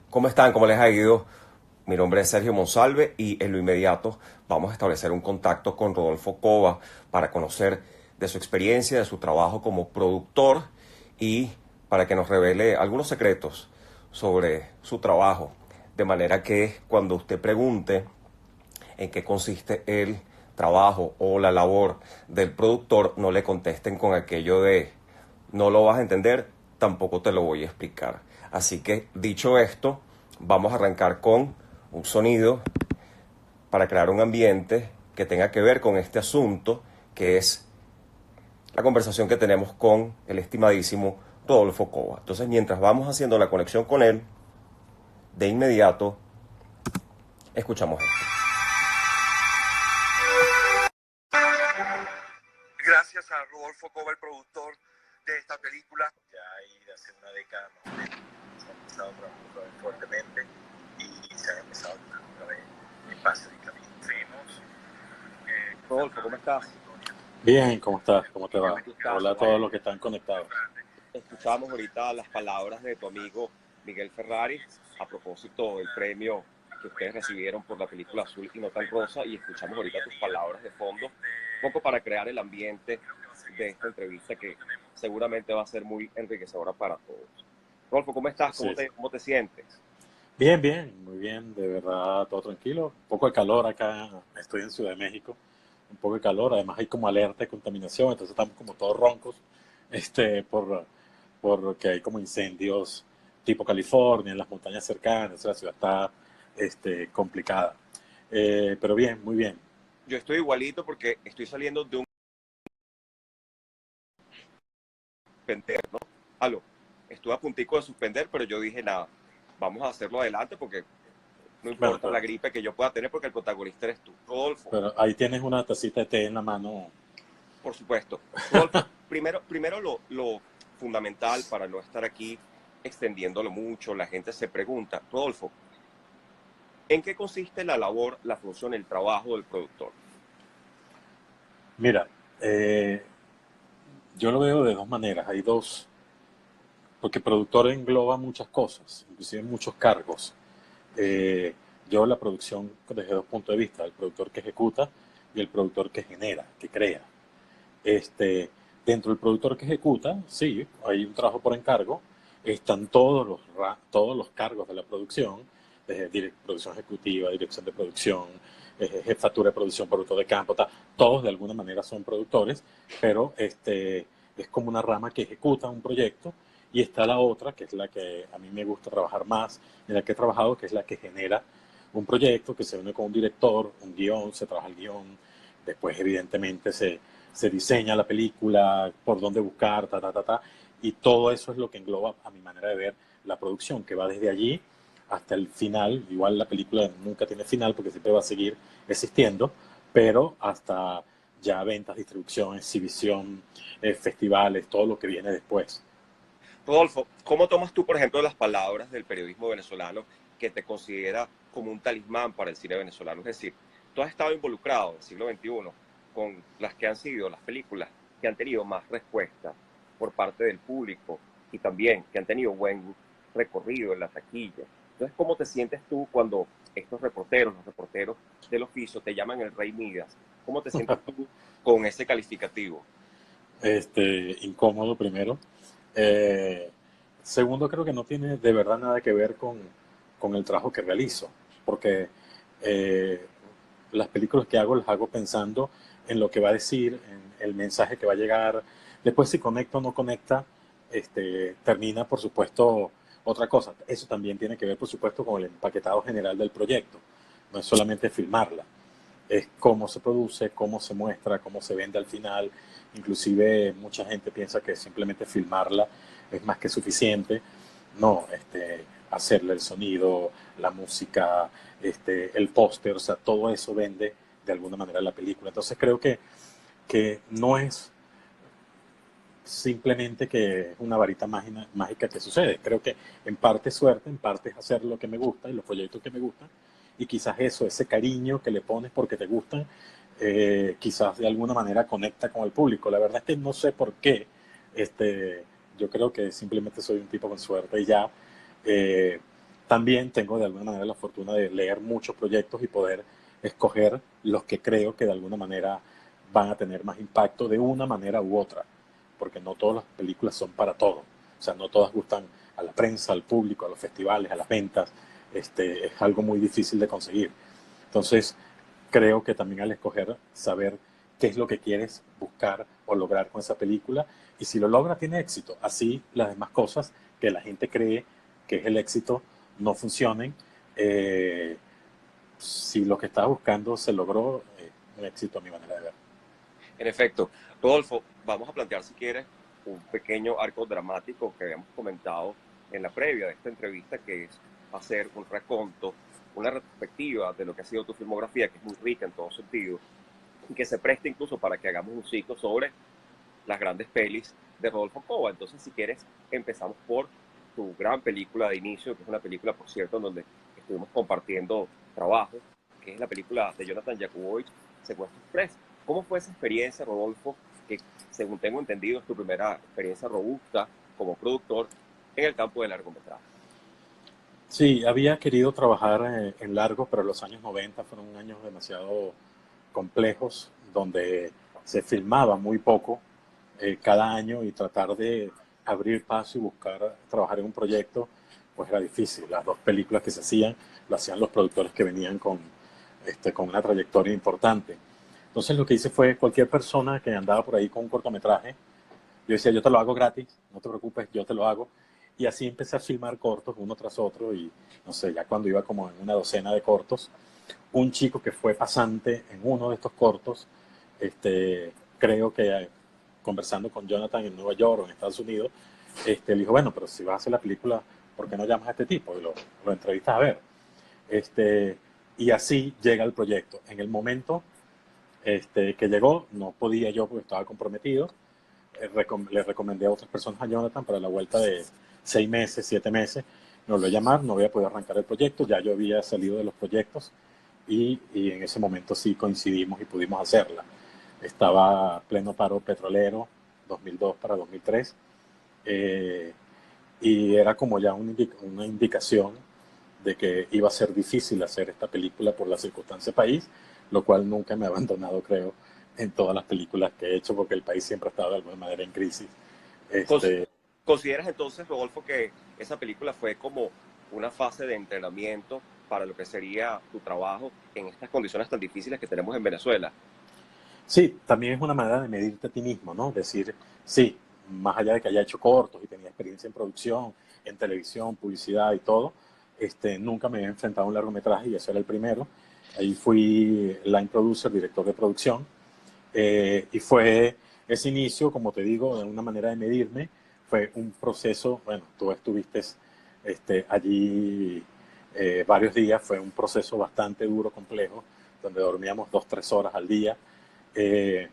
¿Cómo están? ¿Cómo les ha ido? Mi nombre es Sergio Monsalve y en lo inmediato vamos a establecer un contacto con Rodolfo Cova para conocer de su experiencia, de su trabajo como productor y para que nos revele algunos secretos sobre su trabajo. De manera que cuando usted pregunte en qué consiste el trabajo o la labor del productor, no le contesten con aquello de no lo vas a entender, tampoco te lo voy a explicar. Así que dicho esto, vamos a arrancar con un sonido para crear un ambiente que tenga que ver con este asunto, que es la conversación que tenemos con el estimadísimo Rodolfo Cova. Entonces, mientras vamos haciendo la conexión con él, de inmediato escuchamos esto. Gracias a Rodolfo Cova, el productor de esta película. Ya hay de hace una década más o menos se ha empezado a trabajar fuertemente y se ha empezado a través de espacios y caminos. Rodolfo, ¿cómo estás? Bien, ¿cómo estás? ¿Cómo te va? Un Hola gustazo, a todos vale. los que están conectados. Escuchábamos ahorita las palabras de tu amigo Miguel Ferrari a propósito del premio que ustedes recibieron por la película Azul y no tan rosa, y escuchamos ahorita tus palabras de fondo, un poco para crear el ambiente de esta entrevista que seguramente va a ser muy enriquecedora para todos. Rodolfo, ¿cómo estás? Sí, sí. Cómo te sientes? Bien, bien, muy bien, de verdad, todo tranquilo. Un poco de calor acá, estoy en Ciudad de México, un poco de calor, además hay como alerta de contaminación, entonces estamos como todos roncos, porque hay como incendios tipo California, en las montañas cercanas, la ciudad está, complicada. Pero bien, muy bien. Yo estoy igualito porque estoy saliendo de un suspender, ¿no? Aló, estuve a puntico de suspender, pero yo dije nada, vamos a hacerlo adelante porque no Bueno, importa la gripe que yo pueda tener porque el protagonista eres tú. Rodolfo, pero ahí tienes una tacita de té en la mano. por supuesto. Rodolfo, primero lo fundamental para no estar aquí extendiéndolo mucho, la gente se pregunta, Rodolfo, ¿en qué consiste la labor, la función, el trabajo del productor? Mira, eh, yo lo veo de dos maneras. Hay dos, porque productor engloba muchas cosas, inclusive muchos cargos. Eh, yo la producción desde dos puntos de vista, el productor que ejecuta y el productor que genera, que crea. Este, Dentro del productor que ejecuta, sí, hay un trabajo por encargo, están todos los cargos de la producción, desde producción ejecutiva, dirección de producción, jefatura de producción, productor de campo, todos de alguna manera son productores, pero es como una rama que ejecuta un proyecto y está la otra, que es la que a mí me gusta trabajar más, en la que he trabajado, que es la que genera un proyecto, que se une con un director, un guión, se trabaja el guión, después evidentemente se diseña la película, por dónde buscar, y todo eso es lo que engloba, a mi manera de ver, la producción, que va desde allí hasta el final. Igual la película nunca tiene final porque siempre va a seguir existiendo, pero hasta ya ventas, distribución, exhibición, festivales, todo lo que viene después. Rodolfo, ¿cómo tomas tú, por ejemplo, las palabras del periodismo venezolano que te considera como un talismán para el cine venezolano? Es decir, tú has estado involucrado en el siglo XXI con las que han sido las películas que han tenido más respuesta por parte del público y también que han tenido buen recorrido en la taquilla. Entonces, ¿cómo te sientes tú cuando estos reporteros, los reporteros del oficio, te llaman el Rey Midas? ¿Cómo te sientes tú con ese calificativo? Incómodo primero. Eh, Segundo, creo que no tiene de verdad nada que ver con el trabajo que realizo, porque eh, las películas que hago las hago pensando en lo que va a decir, en el mensaje que va a llegar. Después si conecta o no conecta, termina por supuesto otra cosa. Eso también tiene que ver por supuesto con el empaquetado general del proyecto. No es solamente filmarla, es cómo se produce, cómo se muestra, cómo se vende al final. Inclusive mucha gente piensa que simplemente filmarla es más que suficiente. No, hacerle el sonido, la música, el póster, o sea, todo eso vende de alguna manera la película. Entonces creo que no es simplemente que es una varita mágica que sucede. Creo que en parte es suerte, en parte es hacer lo que me gusta y los proyectos que me gustan. Y quizás eso, ese cariño que le pones porque te gustan, quizás de alguna manera conecta con el público. La verdad es que no sé por qué. Este, yo creo que simplemente soy un tipo con suerte y ya. Eh, también tengo de alguna manera la fortuna de leer muchos proyectos y poder escoger los que creo que de alguna manera van a tener más impacto de una manera u otra, porque no todas las películas son para todo. O sea, no todas gustan a la prensa, al público, a los festivales, a las ventas. Es algo muy difícil de conseguir. Entonces, creo que también al escoger, saber qué es lo que quieres buscar o lograr con esa película, y si lo logra, tiene éxito. Así las demás cosas que la gente cree que es el éxito no funcionen. Eh, si lo que estás buscando se logró, un éxito a mi manera de ver. En efecto, Rodolfo, vamos a plantear si quieres un pequeño arco dramático que habíamos comentado en la previa de esta entrevista, que es hacer un raconto, una retrospectiva de lo que ha sido tu filmografía, que es muy rica en todo sentido, y que se presta incluso para que hagamos un ciclo sobre las grandes pelis de Rodolfo Cova. Entonces, si quieres, empezamos por tu gran película de inicio, que es una película, por cierto, en donde estuvimos compartiendo trabajo, que es la película de Jonathan Jakubowicz, Secuestro Express. ¿Cómo fue esa experiencia, Rodolfo, que según tengo entendido es tu primera experiencia robusta como productor en el campo del largometraje? Sí, había querido trabajar en largo, pero los años 90 fueron años demasiado complejos, donde se filmaba muy poco cada año, y tratar de abrir paso y buscar trabajar en un proyecto, pues era difícil. Las dos películas que se hacían, lo hacían los productores que venían con una trayectoria importante. Entonces lo que hice fue, cualquier persona que andaba por ahí con un cortometraje, yo decía, yo te lo hago gratis, no te preocupes, yo te lo hago. Y así empecé a filmar cortos uno tras otro, y no sé, ya cuando iba como en una docena de cortos, un chico que fue pasante en uno de estos cortos, creo que conversando con Jonathan en Nueva York o en Estados Unidos, le dijo, bueno, pero si vas a hacer la película, ¿por qué no llamas a este tipo? Y lo entrevistas a ver. Y así llega el proyecto. En el momento que llegó, no podía yo porque estaba comprometido. Le recomendé a otras personas a Jonathan para la vuelta de 6 meses, 7 meses. Me volvió a llamar, no había podido arrancar el proyecto, ya yo había salido de los proyectos, y en ese momento sí coincidimos y pudimos hacerla. Estaba pleno paro petrolero, 2002 para 2003, eh, y era como ya una indicación de que iba a ser difícil hacer esta película por las circunstancias del país, lo cual nunca me ha abandonado, creo, en todas las películas que he hecho, porque el país siempre ha estado de alguna manera en crisis. Este, ¿Consideras entonces, Rodolfo, que esa película fue como una fase de entrenamiento para lo que sería tu trabajo en estas condiciones tan difíciles que tenemos en Venezuela? sí, también es una manera de medirte a ti mismo, ¿no? Decir, sí, más allá de que haya hecho cortos y tenía experiencia en producción, en televisión, publicidad y todo, nunca me había enfrentado a un largometraje, y ese era el primero. Ahí fui line producer, director de producción, y fue ese inicio, como te digo, de una manera de medirme. Fue un proceso, bueno, tú estuviste allí varios días, fue un proceso bastante duro, complejo, donde dormíamos 2, 3 horas al día. Eh,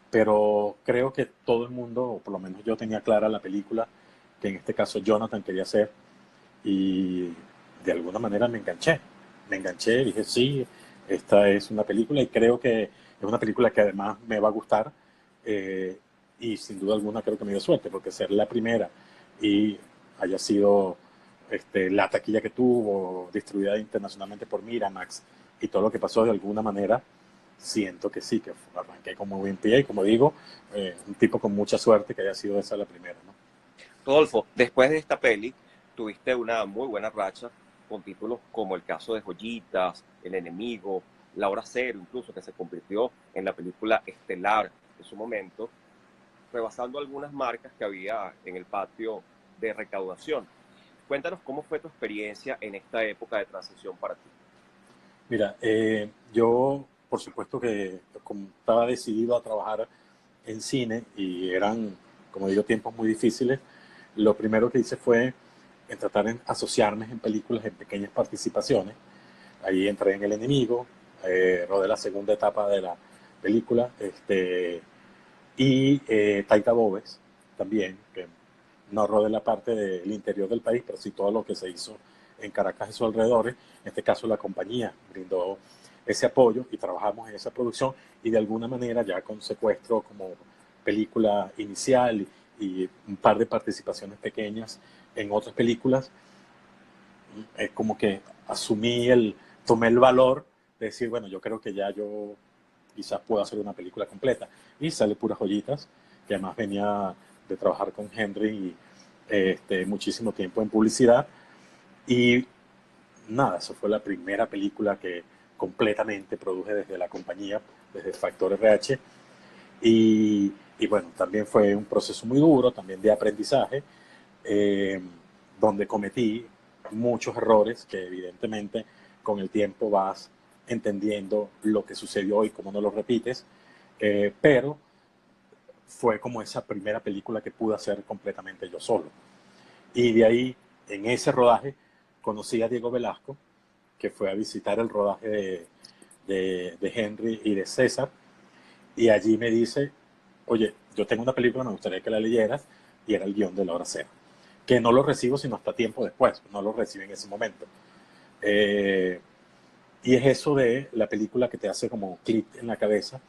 pero creo que todo el mundo, o por lo menos yo, tenía clara la película que en este caso Jonathan quería hacer, y de alguna manera me enganché. Me enganché, dije, sí, esta es una película, y creo que es una película que además me va a gustar, eh, y sin duda alguna creo que me dio suerte, porque ser la primera y haya sido la taquilla que tuvo, distribuida internacionalmente por Miramax, y todo lo que pasó, de alguna manera siento que sí, que arranqué con muy buen pie, y como digo, un tipo con mucha suerte que haya sido esa la primera, ¿no? Rodolfo, después de esta peli, tuviste una muy buena racha con títulos como El caso de Joyitas, El enemigo, La hora cero, incluso, que se convirtió en la película estelar en su momento, rebasando algunas marcas que había en el patio de recaudación. Cuéntanos cómo fue tu experiencia en esta época de transición para ti. Mira, yo por supuesto que como estaba decidido a trabajar en cine, y eran, como digo, tiempos muy difíciles, lo primero que hice fue tratar de asociarme en películas, en pequeñas participaciones. Ahí entré en El Enemigo, rodé la segunda etapa de la película, y Taika Bowes también, que no rodé la parte del interior del país, pero sí todo lo que se hizo en Caracas y sus alrededores. En este caso la compañía brindó ese apoyo y trabajamos en esa producción, y de alguna manera ya con Secuestro como película inicial y un par de participaciones pequeñas en otras películas, es como que tomé el valor de decir, bueno, yo creo que ya yo quizás puedo hacer una película completa. Y sale Puras Joyitas, que además venía de trabajar con Henry muchísimo tiempo en publicidad. Y nada, eso fue la primera película que completamente produje desde la compañía, desde Factor RH. Y bueno, también fue un proceso muy duro, también de aprendizaje, eh, donde cometí muchos errores que evidentemente con el tiempo vas entendiendo lo que sucedió y cómo no lo repites, pero fue como esa primera película que pude hacer completamente yo solo. Y de ahí, en ese rodaje, conocí a Diego Velasco, que fue a visitar el rodaje de Henry y de César, y allí me dice, oye, yo tengo una película, me gustaría que la leyeras, y era el guión de La Hora Cero, que no lo recibo sino hasta tiempo después, no lo recibo en ese momento. Eh, y es eso de la película que te hace como clic en la cabeza.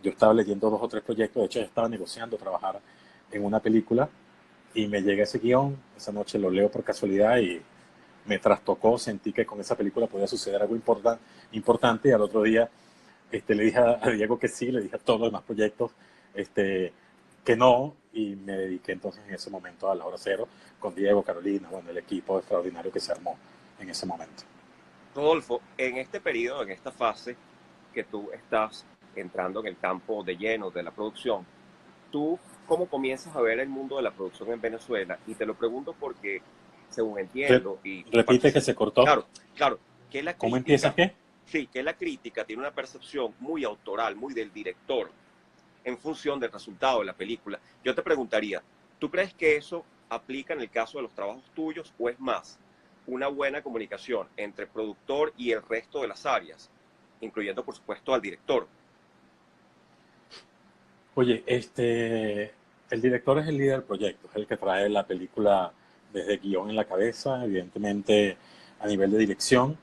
Yo estaba leyendo 2 o 3 proyectos, de hecho yo estaba negociando trabajar en una película y me llega ese guión, esa noche lo leo por casualidad y me trastocó, sentí que con esa película podía suceder algo importante y al otro día le dije a Diego que sí, le dije a todos los demás proyectos que no y me dediqué entonces en ese momento a La Hora Cero con Diego, Carolina, bueno, el equipo extraordinario que se armó en ese momento. Rodolfo, en este periodo, en esta fase que tú estás entrando en el campo de lleno de la producción, ¿tú cómo comienzas a ver el mundo de la producción en Venezuela? Y te lo pregunto porque, según Re- entiendo y repite que se cortó. claro, claro, que la ¿Cómo empiezas crítica, qué? sí, que la crítica tiene una percepción muy autoral, muy del director, en función del resultado de la película. Yo te preguntaría, ¿tú crees que eso aplica en el caso de los trabajos tuyos o es más una buena comunicación entre productor y el resto de las áreas, incluyendo por supuesto al director? Oye, el director es el líder del proyecto, es el que trae la película desde guión en la cabeza, evidentemente a nivel de dirección.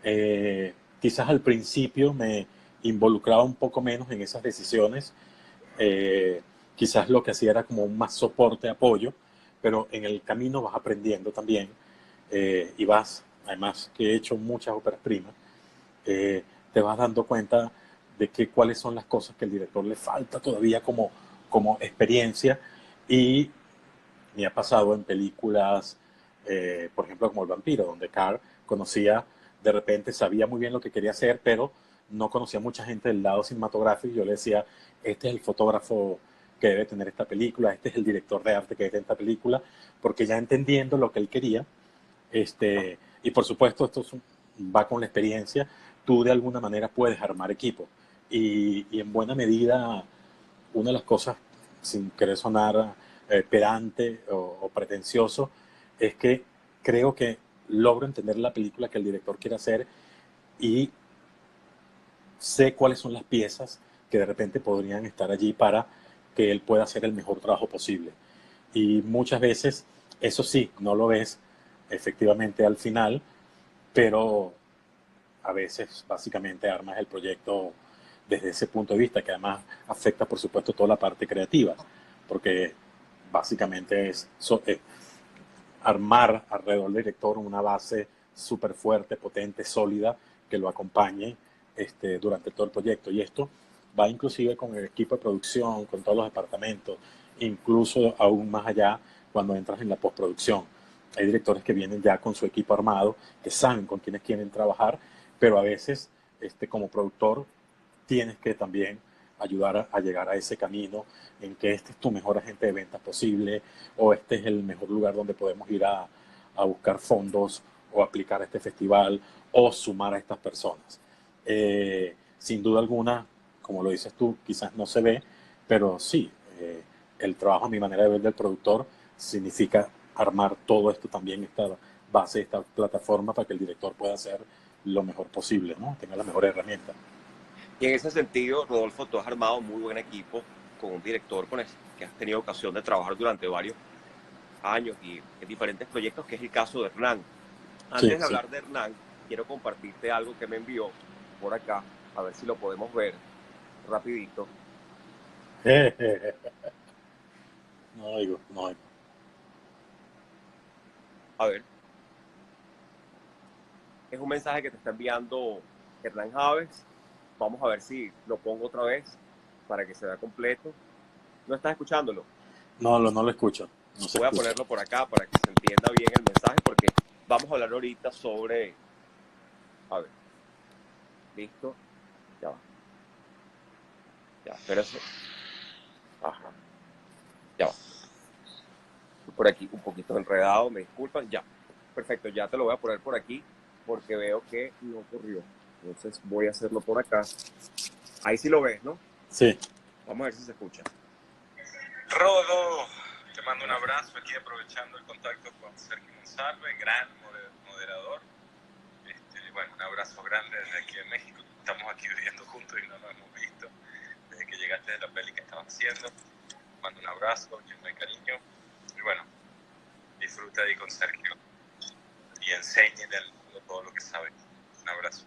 Eh, Quizás al principio me involucraba un poco menos en esas decisiones, eh, quizás lo que hacía era como un más soporte, apoyo, pero en el camino vas aprendiendo también y vas, además que he hecho muchas óperas primas, te vas dando cuenta de que cuáles son las cosas que al director le falta todavía como experiencia y me ha pasado en películas, por ejemplo, como El Vampiro, donde Carr conocía, de repente sabía muy bien lo que quería hacer, pero no conocía mucha gente del lado cinematográfico. Yo le decía, este es el fotógrafo que debe tener esta película, este es el director de arte que debe tener esta película, porque ya entendiendo lo que él quería, y por supuesto va con la experiencia, tú de alguna manera puedes armar equipo. Y en buena medida, una de las cosas, sin querer sonar pedante o pretencioso, es que creo que logro entender la película que el director quiere hacer y sé cuáles son las piezas que de repente podrían estar allí para que él pueda hacer el mejor trabajo posible. Y muchas veces, eso sí, no lo ves efectivamente al final, pero a veces básicamente armas el proyecto desde ese punto de vista, que además afecta por supuesto toda la parte creativa, porque básicamente es armar alrededor del director una base súper fuerte, potente, sólida, que lo acompañe durante todo el proyecto. Y esto va inclusive con el equipo de producción, con todos los departamentos, incluso aún más allá cuando entras en la postproducción. Hay directores que vienen ya con su equipo armado, que saben con quiénes quieren trabajar, pero a veces como productor tienes que también ayudar a llegar a ese camino en que este es tu mejor agente de ventas posible o este es el mejor lugar donde podemos ir a buscar fondos o aplicar a este festival o sumar a estas personas. Sin duda alguna, como lo dices tú, quizás no se ve, pero sí, el trabajo a mi manera de ver del productor significa armar todo esto también, esta base, esta plataforma para que el director pueda hacer lo mejor posible, ¿no? Tenga la mejor herramienta. Y en ese sentido, Rodolfo, tú has armado muy buen equipo con un director con el que has tenido ocasión de trabajar durante varios años y en diferentes proyectos, que es el caso de Hernán. Sí, Antes de sí. hablar de Hernán, quiero compartirte algo que me envió por acá, a ver si lo podemos ver rapidito. No oigo, no oigo. A ver, Es un mensaje que te está enviando Hernán Javes. Vamos a ver si lo pongo otra vez para que se vea completo. ¿No estás escuchándolo? No lo escucho, no se Voy a escucha. ponerlo por acá para que se entienda bien el mensaje porque vamos a hablar ahorita sobre... A ver, listo. Ya va. Ya, espérate. Ajá, ya va. Por aquí un poquito enredado, me disculpan. Ya, perfecto, ya te lo voy a poner por aquí porque veo que no ocurrió. Entonces voy a hacerlo por acá. Ahí sí lo ves, ¿no? Sí. Vamos a ver si se escucha. Rodo, te mando un abrazo aquí aprovechando el contacto con Sergio Monsalve, gran moderador. Bueno, un abrazo grande desde aquí en México. Estamos aquí viviendo juntos y no nos hemos visto desde que llegaste de la peli que estabas haciendo. Te mando un abrazo lleno de cariño. Y bueno, disfruta ahí con Sergio y enséñale al mundo todo lo que sabe. Un abrazo.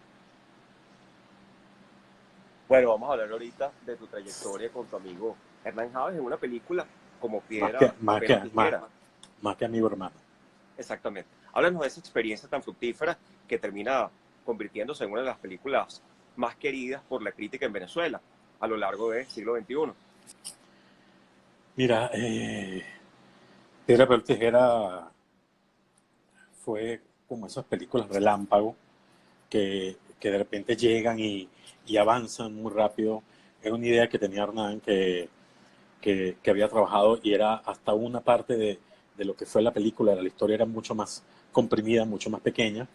Bueno, vamos a hablar ahorita de tu trayectoria con tu amigo Hernán Javes en una película como Más que, piedra, más papel o que, más, tijera. más que amigo hermano. Exactamente. Háblanos de esa experiencia tan fructífera que termina convirtiéndose en una de las películas más queridas por la crítica en Venezuela a lo largo del siglo XXI. Mira, Piedra, papel, tijera fue como esas películas relámpago que de repente llegan y avanzan muy rápido. Es una idea que tenía Hernán que había trabajado y era hasta una parte de lo que fue la película. La historia era mucho más comprimida, mucho más pequeña.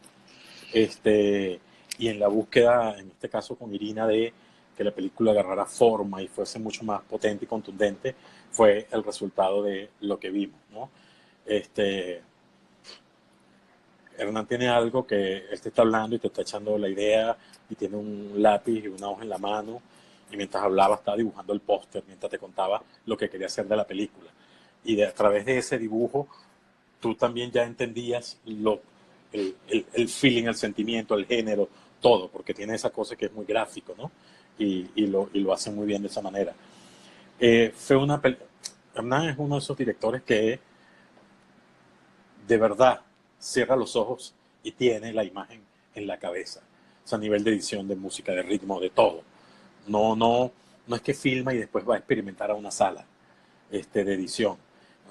Y en la búsqueda, en este caso con Irina, de que la película agarrara forma y fuese mucho más potente y contundente, fue el resultado de lo que vimos, ¿no? Este, Hernán tiene algo que él te está hablando y te está echando la idea y tiene un lápiz y una hoja en la mano y mientras hablaba estaba dibujando el póster, mientras te contaba lo que quería hacer de la película. Y a través de ese dibujo tú también ya entendías el feeling, el sentimiento, el género, todo, porque tiene esa cosa que es muy gráfico, ¿no? Y lo hace muy bien de esa manera. Fue una Hernán es uno de esos directores que de verdad cierra los ojos y tiene la imagen en la cabeza. O sea, a nivel de edición, de música, de ritmo, de todo. No es que filma y después va a experimentar a una sala de edición.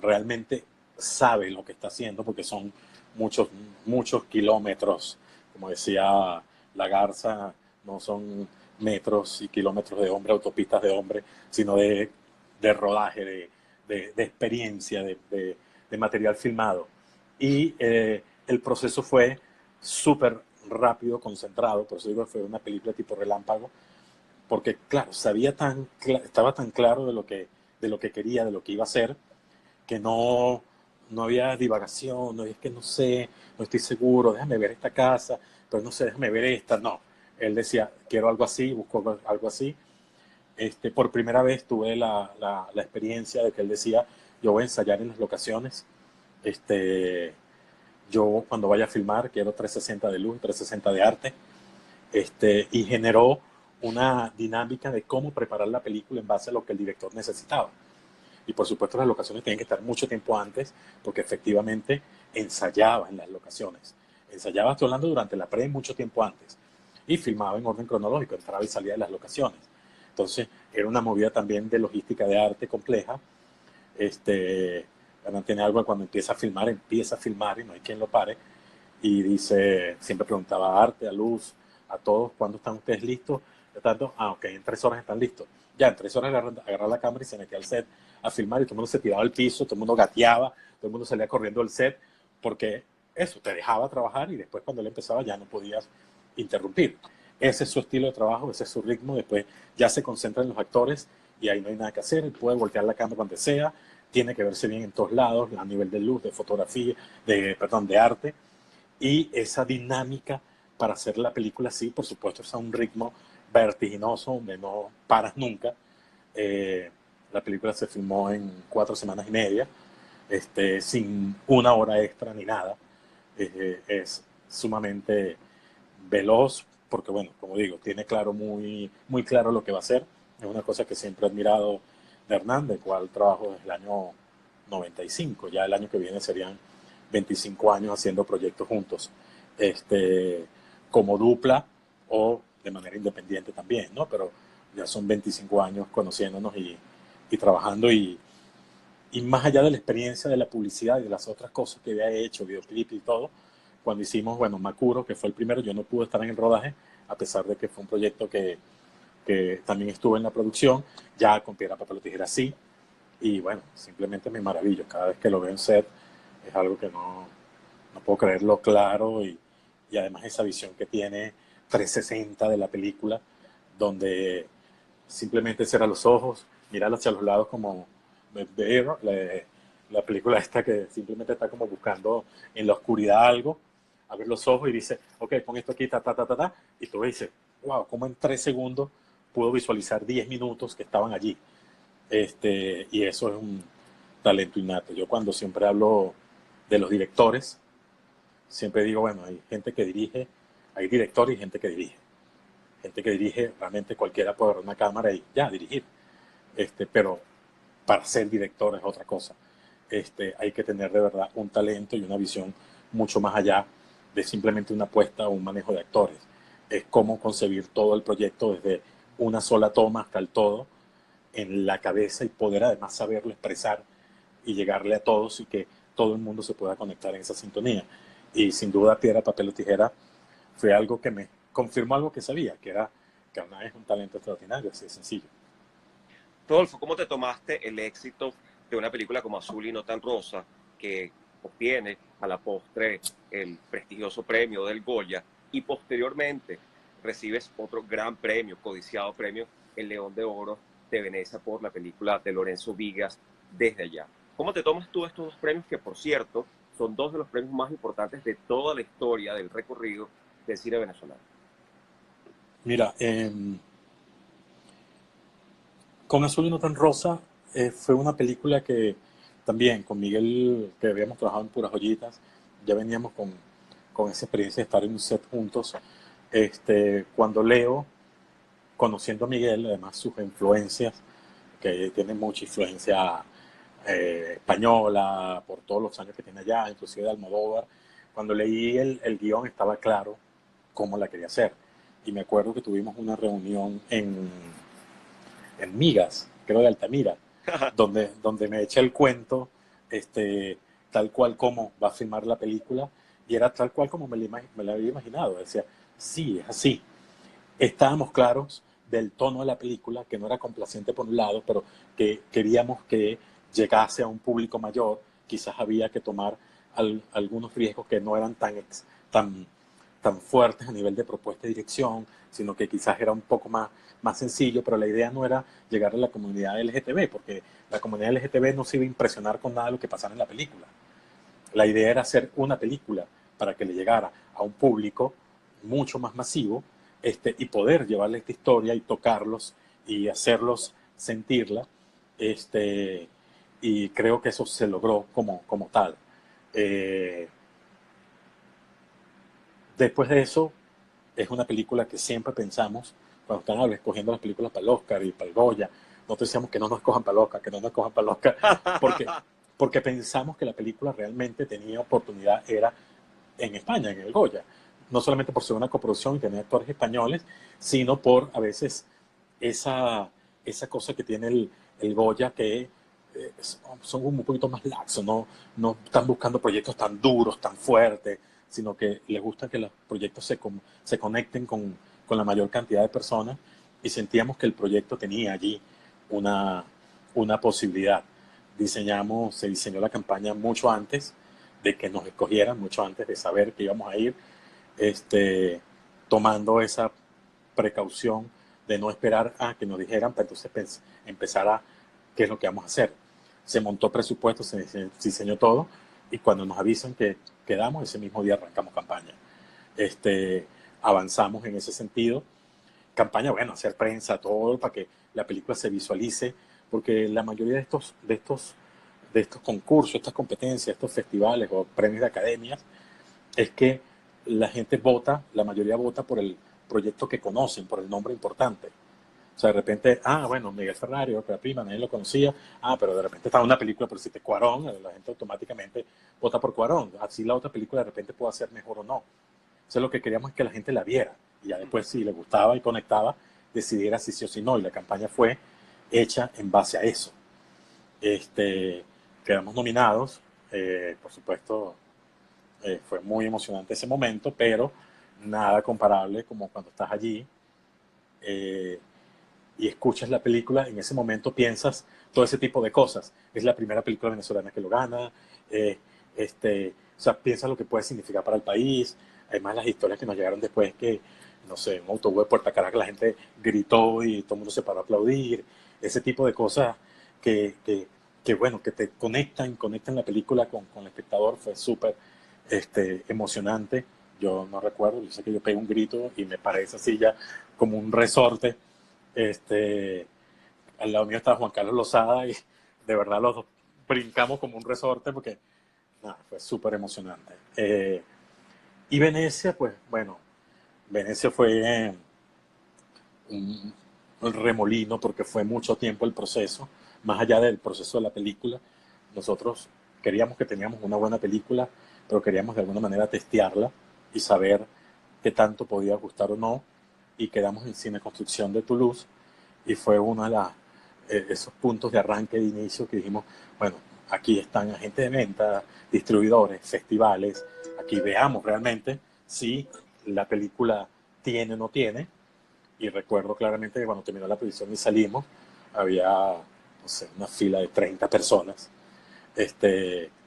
Realmente sabe lo que está haciendo porque son muchos kilómetros. Como decía la Garza, no son metros y kilómetros de hombre, autopistas de hombre, sino de rodaje, de experiencia, de material filmado. Y el proceso fue súper rápido, concentrado, por eso digo que fue una película tipo relámpago, porque claro, estaba tan claro de lo que quería, de lo que iba a hacer, que no había divagación, no es que no sé, no estoy seguro, déjame ver esta casa, pero no sé, déjame ver esta, no. Él decía, quiero algo así, busco algo así. Por primera vez tuve la experiencia de que él decía, yo voy a ensayar en las locaciones, este, yo cuando vaya a filmar quiero 360 de luz, 360 de arte, y generó una dinámica de cómo preparar la película en base a lo que el director necesitaba. Y por supuesto las locaciones tienen que estar mucho tiempo antes, porque efectivamente ensayaba en las locaciones. Ensayaba, estoy hablando durante la pre, mucho tiempo antes. Y filmaba en orden cronológico, entraba y salía de las locaciones. Entonces era una movida también de logística de arte compleja. Tiene algo de cuando empieza a filmar y no hay quien lo pare. Y dice, siempre preguntaba a arte, a luz, a todos, ¿cuándo están ustedes listos? Tanto, ok, en 3 horas están listos. Ya, en 3 horas agarrar la cámara y se metía al set a filmar y todo el mundo se tiraba al piso, todo el mundo gateaba, todo el mundo salía corriendo del set, porque eso, te dejaba trabajar y después cuando él empezaba ya no podías interrumpir. Ese es su estilo de trabajo, ese es su ritmo, después ya se concentra en los actores y ahí no hay nada que hacer, puede voltear la cámara donde sea, tiene que verse bien en todos lados, a nivel de luz, de fotografía, de arte, y esa dinámica para hacer la película así, por supuesto, es a un ritmo vertiginoso donde no paras nunca. La película se filmó en 4 semanas y media, sin una hora extra ni nada. Es sumamente veloz porque, bueno, como digo, tiene claro muy claro lo que va a hacer. Es una cosa que siempre he admirado de Hernández, cual trabajo desde el año 95. Ya el año que viene serían 25 años haciendo proyectos juntos. como dupla o de manera independiente también, ¿no? Pero ya son 25 años conociéndonos y trabajando y más allá de la experiencia de la publicidad y de las otras cosas que había hecho, videoclip y todo, cuando hicimos, bueno, Makuro, que fue el primero, yo no pude estar en el rodaje, a pesar de que fue un proyecto que también estuve en la producción, ya con Piedra, Papel o Tijera sí, y bueno, simplemente me maravillo, cada vez que lo veo en set es algo que no puedo creerlo claro y además esa visión que tiene 360 de la película, donde simplemente cierra los ojos, mirar hacia los lados como ver la película esta que simplemente está como buscando en la oscuridad algo, abre los ojos y dice, ok, pon esto aquí, y tú dices, wow, como en 3 segundos pudo visualizar 10 minutos que estaban allí. Y eso es un talento innato. Yo cuando siempre hablo de los directores, siempre digo, bueno, hay gente que dirige, hay directores y gente que dirige. Gente que dirige, realmente cualquiera puede agarrar una cámara y ya, dirigir. Pero para ser director es otra cosa. Hay que tener de verdad un talento y una visión mucho más allá de simplemente una apuesta o un manejo de actores. Es cómo concebir todo el proyecto desde una sola toma hasta el todo en la cabeza y poder además saberlo expresar y llegarle a todos y que todo el mundo se pueda conectar en esa sintonía. Y sin duda Piedra, Papel o Tijera fue algo que me confirmó algo que sabía, que era que Arnaiz es un talento extraordinario, así de sencillo. Rodolfo, ¿cómo te tomaste el éxito de una película como Azul y no tan rosa, que obtiene a la postre el prestigioso premio del Goya y posteriormente recibes otro gran premio, codiciado premio, el León de Oro de Venecia por la película de Lorenzo Vigas, Desde Allá? ¿Cómo te tomas tú estos dos premios que, por cierto, son dos de los premios más importantes de toda la historia del recorrido del cine venezolano? Mira, con Azul y no tan rosa fue una película que también con Miguel, que habíamos trabajado en Puras Joyitas, ya veníamos con esa experiencia de estar en un set juntos. Cuando leo, conociendo a Miguel, además sus influencias, que tiene mucha influencia española por todos los años que tiene allá, inclusive de Almodóvar, cuando leí el guión estaba claro cómo la quería hacer. Y me acuerdo que tuvimos una reunión en Migas, creo de Altamira, donde me eché el cuento, tal cual como va a filmar la película, y era tal cual como me la había imaginado. Decía, sí, es así. Estábamos claros del tono de la película, que no era complaciente por un lado, pero que queríamos que llegase a un público mayor. Quizás había que tomar algunos riesgos que no eran tan fuertes a nivel de propuesta y dirección, sino que quizás era un poco más sencillo, pero la idea no era llegar a la comunidad LGTB, porque la comunidad LGTB no se iba a impresionar con nada de lo que pasara en la película. La idea era hacer una película para que le llegara a un público mucho más masivo, y poder llevarle esta historia y tocarlos y hacerlos sentirla, y creo que eso se logró como tal. Después de eso, es una película que siempre pensamos, cuando están escogiendo las películas para el Oscar y para el Goya, nosotros decíamos que no nos cojan para el Oscar, que no nos cojan para el Oscar, porque pensamos que la película realmente tenía oportunidad, era en España, en el Goya. No solamente por ser una coproducción y tener actores españoles, sino por a veces esa cosa que tiene el Goya, que son un poquito más laxos, no están buscando proyectos tan duros, tan fuertes, sino que les gusta que los proyectos se conecten con la mayor cantidad de personas, y sentíamos que el proyecto tenía allí una posibilidad. Se diseñó la campaña mucho antes de que nos escogieran, mucho antes de saber que íbamos a ir, tomando esa precaución de no esperar a que nos dijeran para entonces empezar a qué es lo que vamos a hacer. Se montó presupuesto, se diseñó todo, y cuando nos avisan que quedamos, ese mismo día arrancamos campaña. Avanzamos en ese sentido. Campaña, bueno, hacer prensa, todo para que la película se visualice, porque la mayoría de estos concursos, estas competencias, estos festivales o premios de academias, es que la gente vota, la mayoría vota por el proyecto que conocen, por el nombre importante. O sea, de repente, bueno, Miguel Ferrari, Ópera Prima, nadie lo conocía, pero de repente estaba una película, por decirte Cuarón, la gente automáticamente vota por Cuarón. Así la otra película de repente puede ser mejor o no. Entonces lo que queríamos es que la gente la viera. Y ya después, si le gustaba y conectaba, decidiera si sí o si no. Y la campaña fue hecha en base a eso. Quedamos nominados. Por supuesto, fue muy emocionante ese momento, pero nada comparable como cuando estás allí y escuchas la película. En ese momento piensas todo ese tipo de cosas. Es la primera película venezolana que lo gana. eh, o sea, piensas lo que puede significar para el país. Además, las historias que nos llegaron después, que, no sé, en un autobús de Puerto Caracas la gente gritó y todo el mundo se paró a aplaudir. Ese tipo de cosas que bueno, que te conectan la película con el espectador. Fue súper emocionante. Yo no recuerdo, yo sé que yo pegué un grito y me paré esa silla como un resorte. Este, Al lado mío estaba Juan Carlos Lozada y de verdad los dos brincamos como un resorte porque nada, fue súper emocionante. Y Venecia, pues bueno, Venecia fue un remolino porque fue mucho tiempo el proceso, más allá del proceso de la película. Nosotros queríamos que teníamos una buena película, pero queríamos de alguna manera testearla y saber qué tanto podía gustar o no. Y quedamos en Cine Construcción de Toulouse y fue uno de esos puntos de arranque, de inicio, que dijimos, bueno, aquí están agentes de venta, distribuidores, festivales, aquí veamos realmente si la película tiene o no tiene. Y recuerdo claramente que cuando terminó la proyección y salimos, había, no sé, una fila de 30 personas,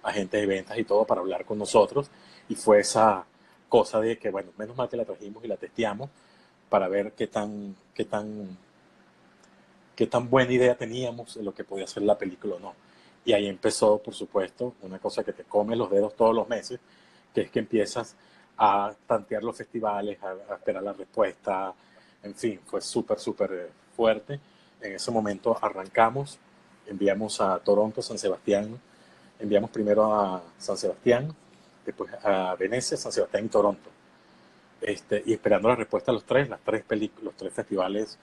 agentes de ventas y todo, para hablar con nosotros. Y fue esa cosa de que, bueno, menos mal que la trajimos y la testeamos para ver qué tan buena idea teníamos de lo que podía ser la película o no. Y ahí empezó, por supuesto, una cosa que te come los dedos todos los meses, que es que empiezas a tantear los festivales, a esperar la respuesta. En fin, fue súper, súper fuerte. En ese momento arrancamos, enviamos a Toronto, San Sebastián, enviamos primero a San Sebastián, después a Venecia, San Sebastián y Toronto. Y esperando la respuesta a los tres festivales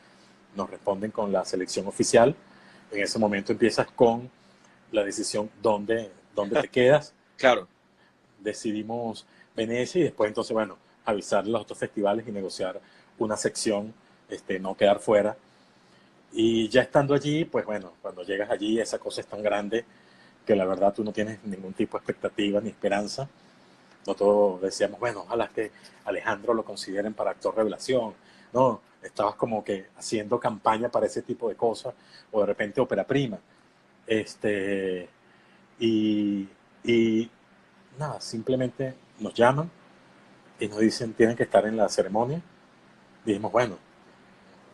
nos responden con la selección oficial. En ese momento empiezas con la decisión dónde te quedas. Claro. Decidimos Venecia y después entonces, bueno, avisar a los otros festivales y negociar una sección, no quedar fuera. Y ya estando allí, pues bueno, cuando llegas allí esa cosa es tan grande que la verdad tú no tienes ningún tipo de expectativa ni esperanza. Nosotros decíamos, bueno, ojalá que Alejandro lo consideren para actor revelación. No, estabas como que haciendo campaña para ese tipo de cosas, o de repente ópera prima. Este, y, y nada, simplemente nos llaman y nos dicen, tienen que estar en la ceremonia. Dijimos, bueno,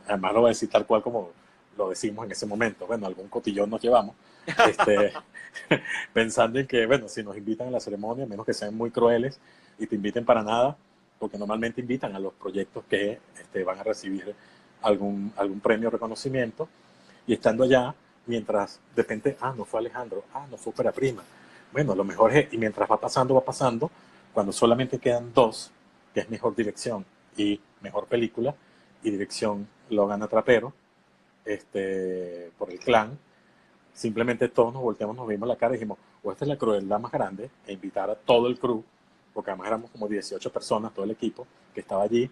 además lo voy a decir tal cual como lo decimos en ese momento. Bueno, algún cotillón nos llevamos. Este, Pensando en que, bueno, si nos invitan a la ceremonia, menos que sean muy crueles y te inviten para nada, porque normalmente invitan a los proyectos que van a recibir algún premio o reconocimiento, y estando allá, mientras de repente, no fue Alejandro, no fue Ópera Prima. Bueno, lo mejor es, y mientras va pasando, cuando solamente quedan dos, que es mejor dirección y mejor película, y dirección lo gana Trapero, por El Clan. Simplemente todos nos volteamos, nos vimos la cara y dijimos, o esta es la crueldad más grande, e invitar a todo el crew, porque además éramos como 18 personas, todo el equipo que estaba allí,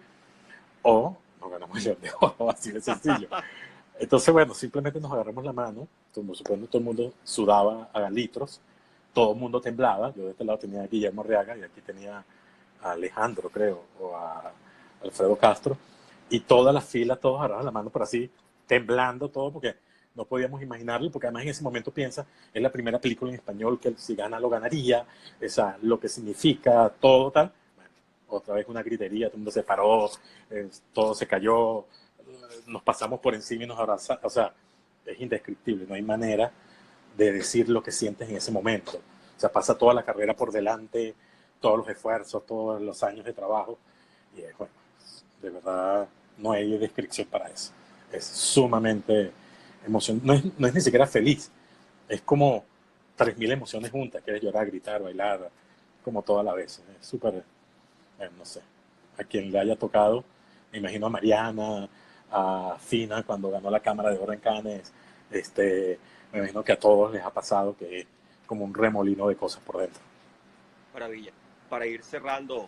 o nos ganamos el León de Oro, así de sencillo. Entonces, bueno, simplemente nos agarramos la mano, como supongo todo el mundo sudaba a litros, todo el mundo temblaba. Yo de este lado tenía a Guillermo Arriaga y aquí tenía a Alejandro, creo, o a Alfredo Castro, y toda la fila, todos agarraban la mano por así, temblando todo, porque no podíamos imaginarlo, porque además en ese momento piensa, es la primera película en español que si gana lo ganaría, lo que significa todo tal. Bueno, otra vez una gritería, todo el mundo se paró, todo se cayó, nos pasamos por encima y nos abrazamos. O sea, es indescriptible, no hay manera de decir lo que sientes en ese momento. O sea, pasa toda la carrera por delante, todos los esfuerzos, todos los años de trabajo, y bueno, de verdad no hay descripción para eso. Es sumamente emocionante, no es ni siquiera feliz, es como 3000 emociones juntas, quieres llorar, gritar, bailar, como toda la vez. Es súper, no sé, a quien le haya tocado, me imagino a Mariana, a Fina cuando ganó la Cámara de Oro en Cannes, me imagino que a todos les ha pasado que es como un remolino de cosas por dentro. Maravilla. Para ir cerrando,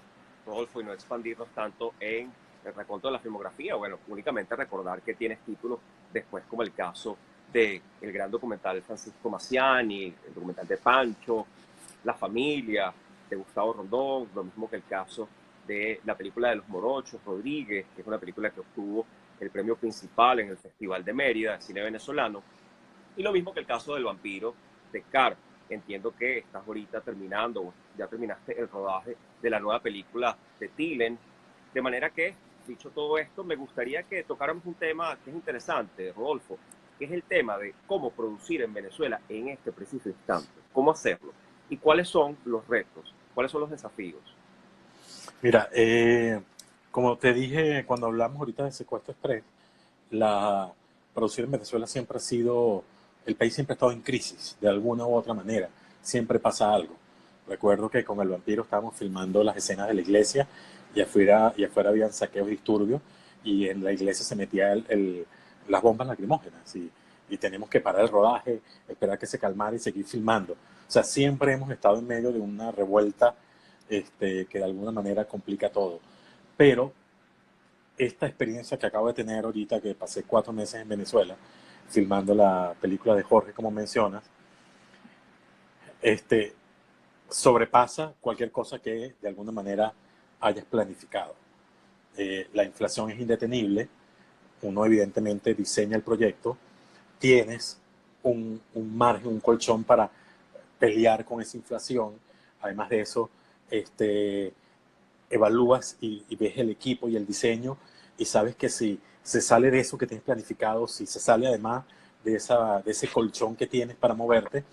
Rodolfo, y no expandirnos tanto en el recuento de la filmografía, bueno, únicamente recordar que tienes títulos después, como el caso del gran documental Francisco Maciani, el documental de Pancho, La Familia, de Gustavo Rondón, lo mismo que el caso de la película de Los Morochos, Rodríguez, que es una película que obtuvo el premio principal en el Festival de Mérida de cine venezolano, y lo mismo que el caso del vampiro de Car. Entiendo que estás ahorita terminando, o ya terminaste el rodaje de la nueva película de Tilen, de manera que, dicho todo esto, me gustaría que tocáramos un tema que es interesante, Rodolfo, que es el tema de cómo producir en Venezuela en este preciso instante, cómo hacerlo y cuáles son los retos, cuáles son los desafíos. Mira, como te dije cuando hablamos ahorita de Secuestro Express, la producción en Venezuela siempre ha sido, el país siempre ha estado en crisis, de alguna u otra manera, siempre pasa algo. Recuerdo que con El Vampiro estábamos filmando las escenas de la iglesia y afuera habían saqueos y disturbios y en la iglesia se metía las bombas lacrimógenas y tenemos que parar el rodaje, esperar que se calmara y seguir filmando. O sea, siempre hemos estado en medio de una revuelta que de alguna manera complica todo. Pero esta experiencia que acabo de tener ahorita, que pasé 4 meses en Venezuela, filmando la película de Jorge, como mencionas, este, sobrepasa cualquier cosa que de alguna manera hayas planificado. La inflación es indetenible, uno evidentemente diseña el proyecto, tienes un margen, un colchón para pelear con esa inflación. Además de eso, evalúas y ves el equipo y el diseño y sabes que si se sale de eso que tienes planificado, si se sale además de ese colchón que tienes para moverte,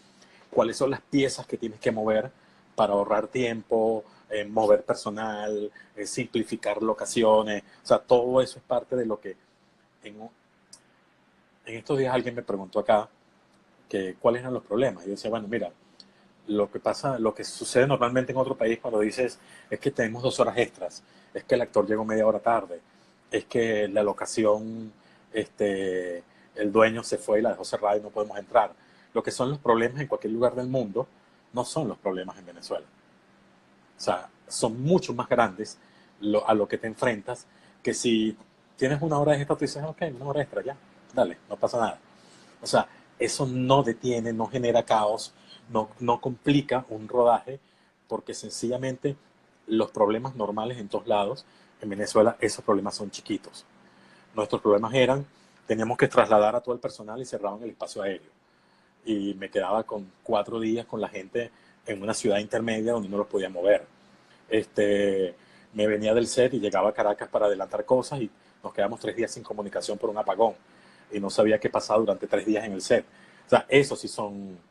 cuáles son las piezas que tienes que mover para ahorrar tiempo, mover personal, simplificar locaciones. O sea, todo eso es parte de lo que en estos días alguien me preguntó acá que cuáles eran los problemas. Y yo decía, bueno, mira, lo que pasa, lo que sucede normalmente en otro país cuando dices es que tenemos 2 horas extras, es que el actor llegó media hora tarde, es que la locación, el dueño se fue y la dejó cerrada y no podemos entrar. Lo que son los problemas en cualquier lugar del mundo no son los problemas en Venezuela. O sea, son mucho más grandes a lo que te enfrentas que si tienes 1 hora extra, tú dices, ok, 1 hora extra, ya, dale, no pasa nada. O sea, eso no detiene, no genera caos, no complica un rodaje, porque sencillamente los problemas normales en todos lados, en Venezuela esos problemas son chiquitos. Nuestros problemas eran, teníamos que trasladar a todo el personal y cerraban el espacio aéreo. Y me quedaba con 4 días con la gente en una ciudad intermedia donde no los podía mover. Me venía del set y llegaba a Caracas para adelantar cosas y nos quedamos 3 días sin comunicación por un apagón y no sabía qué pasaba durante 3 días en el set. O sea, esos sí son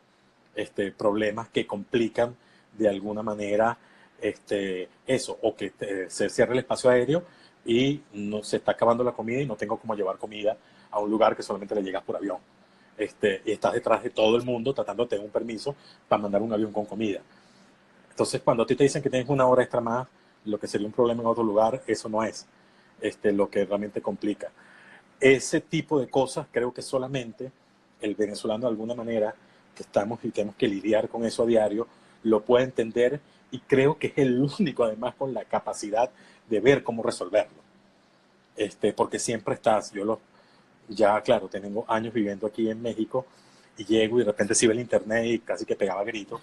problemas que complican de alguna manera eso, o que se cierre el espacio aéreo y no se está acabando la comida y no tengo cómo llevar comida a un lugar que solamente le llegas por avión. Y estás detrás de todo el mundo tratando de tener un permiso para mandar un avión con comida. Entonces, cuando a ti te dicen que tienes 1 hora extra más, lo que sería un problema en otro lugar, eso no es lo que realmente complica. Ese tipo de cosas creo que solamente el venezolano de alguna manera que estamos y tenemos que lidiar con eso a diario lo puede entender y creo que es el único además con la capacidad de ver cómo resolverlo. Porque siempre estás, ya claro, tengo años viviendo aquí en México y llego y de repente sí ve el internet y casi que pegaba gritos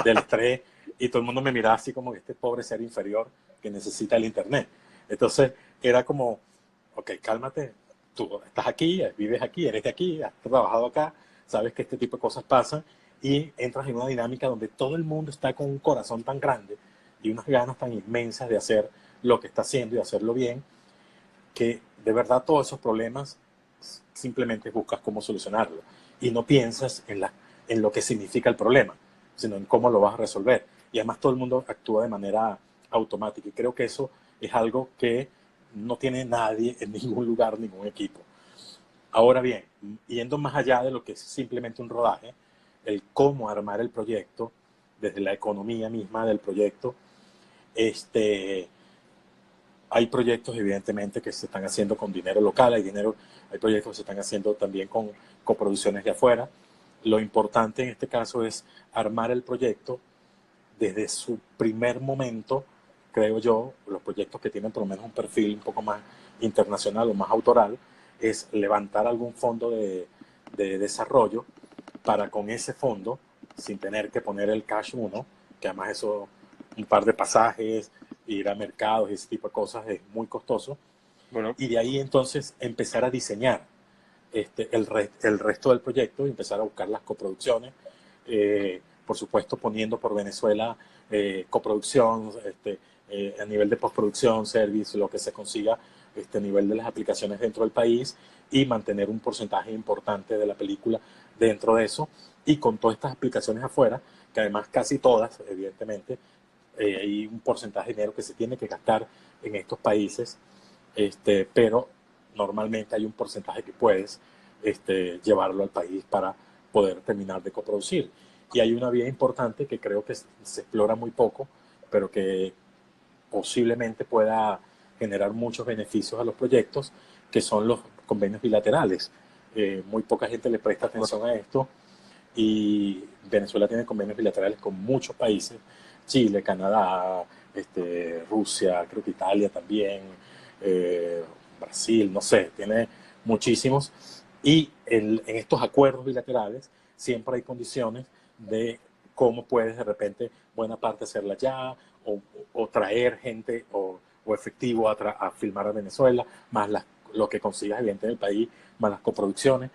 del estrés y todo el mundo me miraba así como que este pobre ser inferior que necesita el internet. Entonces era como, ok, cálmate, tú estás aquí, vives aquí, eres de aquí, has trabajado acá, sabes que este tipo de cosas pasan y entras en una dinámica donde todo el mundo está con un corazón tan grande y unas ganas tan inmensas de hacer lo que está haciendo y hacerlo bien, que de verdad todos esos problemas simplemente buscas cómo solucionarlo y no piensas en lo que significa el problema, sino en cómo lo vas a resolver. Y además todo el mundo actúa de manera automática y creo que eso es algo que no tiene nadie en ningún lugar, ningún equipo. Ahora bien, yendo más allá de lo que es simplemente un rodaje, el cómo armar el proyecto, desde la economía misma del proyecto, hay proyectos evidentemente que se están haciendo con dinero local, hay proyectos que se están haciendo también con coproducciones de afuera. Lo importante en este caso es armar el proyecto desde su primer momento, creo yo, los proyectos que tienen por lo menos un perfil un poco más internacional o más autoral, es levantar algún fondo de desarrollo para con ese fondo, sin tener que poner el cash uno, que además eso, un par de pasajes, ir a mercados y ese tipo de cosas es muy costoso, Bueno, y de ahí entonces empezar a diseñar el resto del proyecto y empezar a buscar las coproducciones, por supuesto poniendo por Venezuela coproducción, a nivel de postproducción, service, lo que se consiga a nivel de las aplicaciones dentro del país y mantener un porcentaje importante de la película dentro de eso y con todas estas aplicaciones afuera, que además casi todas, evidentemente, hay un porcentaje de dinero que se tiene que gastar en estos países, pero normalmente hay un porcentaje que puedes llevarlo al país para poder terminar de coproducir. Y hay una vía importante que creo que se explora muy poco, pero que posiblemente pueda generar muchos beneficios a los proyectos, que son los convenios bilaterales. Muy poca gente le presta atención a esto y Venezuela tiene convenios bilaterales con muchos países, Chile, Canadá, Rusia, creo que Italia también, eh, Brasil, no sé, tiene muchísimos. Y en estos acuerdos bilaterales siempre hay condiciones de cómo puedes de repente buena parte hacerla ya o traer gente o efectivo a filmar a Venezuela, más lo que consigas evidente en el país, más las coproducciones.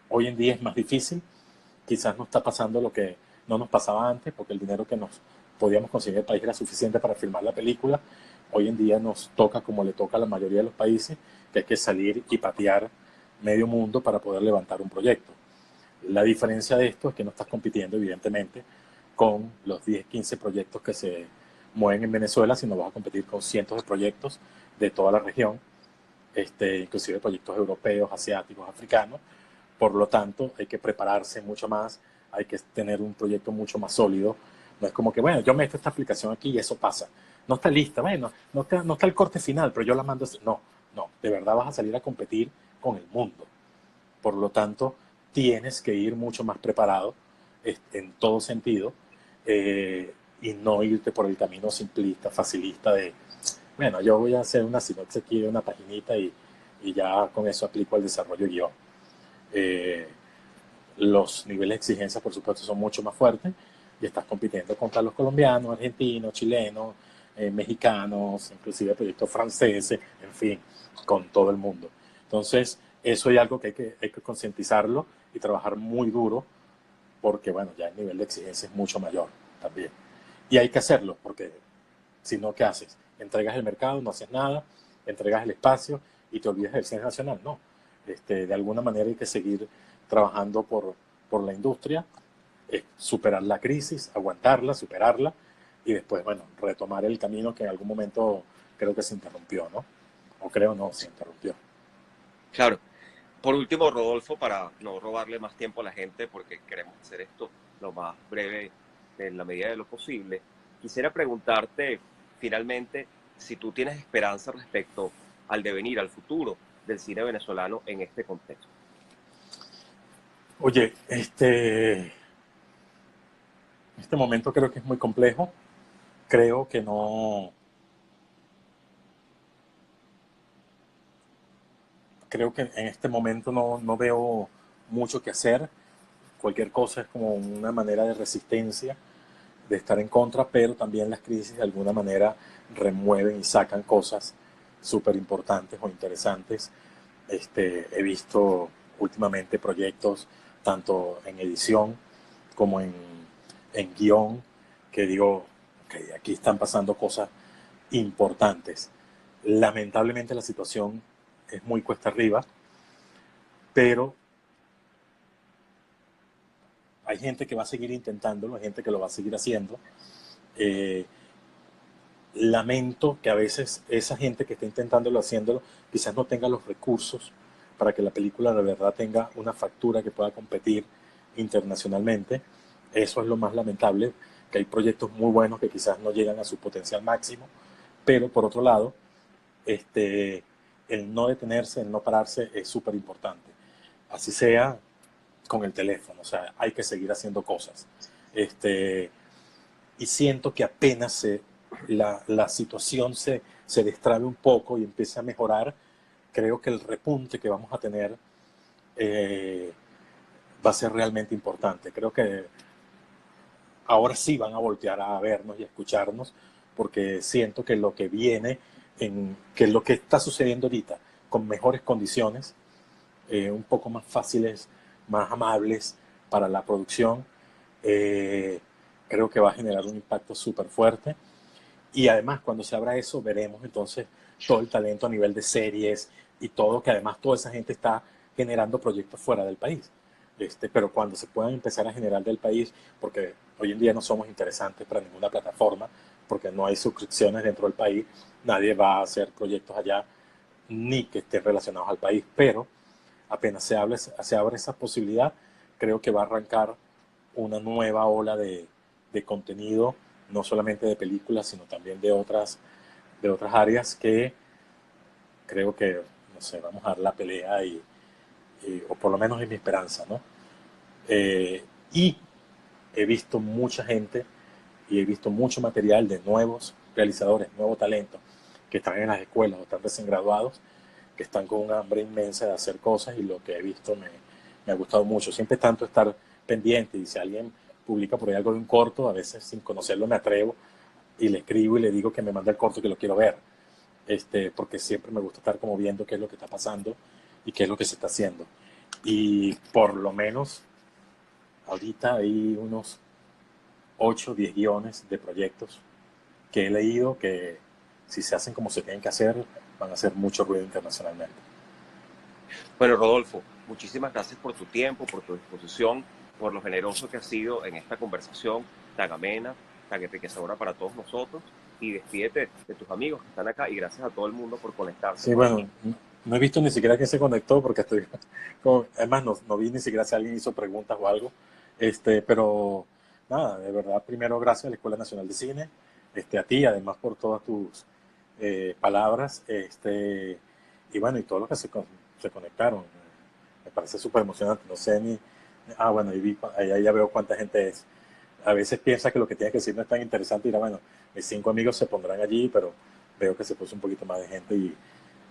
Hoy en día es más difícil, quizás no está pasando lo que no nos pasaba antes, porque el dinero que nos podíamos conseguir en el país era suficiente para filmar la película. Hoy en día nos toca, como le toca a la mayoría de los países, que hay que salir y patear medio mundo para poder levantar un proyecto. La diferencia de esto es que no estás compitiendo, evidentemente, con los 10, 15 proyectos que se mueven en Venezuela, sino vas a competir con cientos de proyectos de toda la región, inclusive proyectos europeos, asiáticos, africanos. Por lo tanto, hay que prepararse mucho más, hay que tener un proyecto mucho más sólido. No es como que, bueno, yo meto esta aplicación aquí y eso pasa. No está lista, bueno, no está el corte final, pero yo la mando. No, no, de verdad vas a salir a competir con el mundo. Por lo tanto, tienes que ir mucho más preparado en todo sentido y no irte por el camino simplista, facilista de, bueno, yo voy a hacer una sinopsis aquí de una paginita y ya con eso aplico el desarrollo guión. Eh, los niveles de exigencia, por supuesto, son mucho más fuertes y estás compitiendo contra los colombianos, argentinos, chilenos, mexicanos, inclusive proyectos franceses, en fin, con todo el mundo. Entonces, eso es algo que hay que concientizarlo y trabajar muy duro porque, bueno, ya el nivel de exigencia es mucho mayor también. Y hay que hacerlo porque si no, ¿qué haces? Entregas el mercado, no haces nada, entregas el espacio y te olvidas del cine nacional. No, de alguna manera hay que seguir trabajando por la industria, superar la crisis, aguantarla, superarla y después, bueno, retomar el camino que en algún momento creo que se interrumpió, ¿no? O creo no, se interrumpió. claro. Por último, Rodolfo, para no robarle más tiempo a la gente, porque queremos hacer esto lo más breve en la medida de lo posible, quisiera preguntarte finalmente si tú tienes esperanza respecto al devenir, al futuro del cine venezolano en este contexto. Oye, este momento creo que es muy complejo. Creo que no. Creo que en este momento no veo mucho que hacer. Cualquier cosa es como una manera de resistencia, de estar en contra, pero también las crisis de alguna manera remueven y sacan cosas súper importantes o interesantes. He visto últimamente proyectos tanto en edición como en guión que digo, okay, aquí están pasando cosas importantes. Lamentablemente la situación es muy cuesta arriba, pero hay gente que va a seguir intentándolo, hay gente que lo va a seguir haciendo. Eh, Lamento que a veces esa gente que está intentándolo, haciéndolo, quizás no tenga los recursos para que la película de verdad tenga una factura que pueda competir internacionalmente. Eso es lo más lamentable, que hay proyectos muy buenos que quizás no llegan a su potencial máximo, pero por otro lado, el no detenerse, el no pararse es súper importante. Así sea con el teléfono, o sea, hay que seguir haciendo cosas. Y siento que apenas la situación se destrabe un poco y empiece a mejorar, creo que el repunte que vamos a tener va a ser realmente importante. Creo que ahora sí van a voltear a vernos y a escucharnos, porque siento que lo que viene, que lo que está sucediendo ahorita, con mejores condiciones, un poco más fáciles, más amables para la producción, creo que va a generar un impacto súper fuerte. Y además, cuando se abra eso, veremos entonces todo el talento a nivel de series y todo, que además toda esa gente está generando proyectos fuera del país. Pero cuando se puedan empezar a generar del país, porque hoy en día no somos interesantes para ninguna plataforma, porque no hay suscripciones dentro del país, nadie va a hacer proyectos allá ni que estén relacionados al país, pero apenas se abre esa posibilidad, creo que va a arrancar una nueva ola de contenido, no solamente de películas, sino también de otras áreas que creo que, no sé, vamos a dar la pelea o por lo menos es mi esperanza, ¿no? Y he visto mucha gente y he visto mucho material de nuevos realizadores, nuevo talento, que están en las escuelas o están recién graduados, que están con una hambre inmensa de hacer cosas y lo que he visto me ha gustado mucho. Siempre tanto estar pendiente y si alguien publica por ahí algo de un corto, a veces sin conocerlo me atrevo y le escribo y le digo que me mande el corto que lo quiero ver, porque siempre me gusta estar como viendo qué es lo que está pasando y qué es lo que se está haciendo. Y por lo menos ahorita hay unos 8 o 10 guiones de proyectos que he leído que si se hacen como se tienen que hacer, van a hacer mucho ruido internacionalmente. Bueno, Rodolfo, muchísimas gracias por tu tiempo, por tu disposición, por lo generoso que has sido en esta conversación tan amena, tan enriquecedora para todos nosotros. Y despídete de tus amigos que están acá y gracias a todo el mundo por conectarse Sí, por bueno, aquí. no he visto ni siquiera quién se conectó porque estoy, además no vi ni siquiera si alguien hizo preguntas o algo, pero nada, de verdad, primero gracias a la Escuela Nacional de Cine, a ti, además por todas tus palabras, y bueno, y todos los que se conectaron, me parece súper emocionante, no sé bueno, ahí ya veo cuánta gente es. A veces piensa que lo que tiene que decir no es tan interesante y bueno, mis 5 amigos se pondrán allí, pero veo que se puso un poquito más de gente y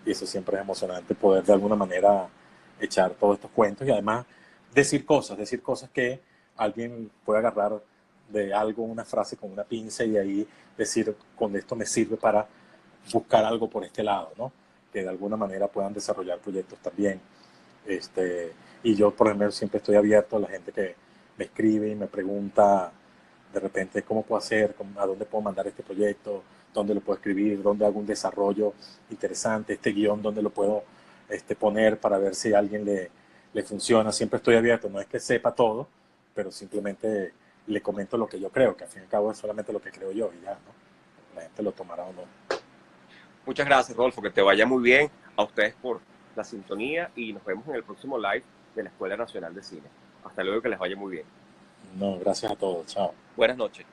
eso siempre es emocionante, poder de alguna manera echar todos estos cuentos y además decir cosas que alguien puede agarrar de algo, una frase con una pinza y ahí decir, con esto me sirve para buscar algo por este lado, ¿no? Que de alguna manera puedan desarrollar proyectos también. Y yo, por ejemplo, siempre estoy abierto a la gente que me escribe y me pregunta de repente cómo puedo hacer, a dónde puedo mandar este proyecto, dónde lo puedo escribir, dónde hago un desarrollo interesante, este guión, dónde lo puedo poner para ver si a alguien le funciona. Siempre estoy abierto, no es que sepa todo, pero simplemente le comento lo que yo creo, que al fin y al cabo es solamente lo que creo yo y ya, ¿no? La gente lo tomará o no. Muchas gracias, Rodolfo, que te vaya muy bien. A ustedes por la sintonía y nos vemos en el próximo live de la Escuela Nacional de Cine. Hasta luego, que les vaya muy bien. No, gracias a todos, chao. Buenas noches.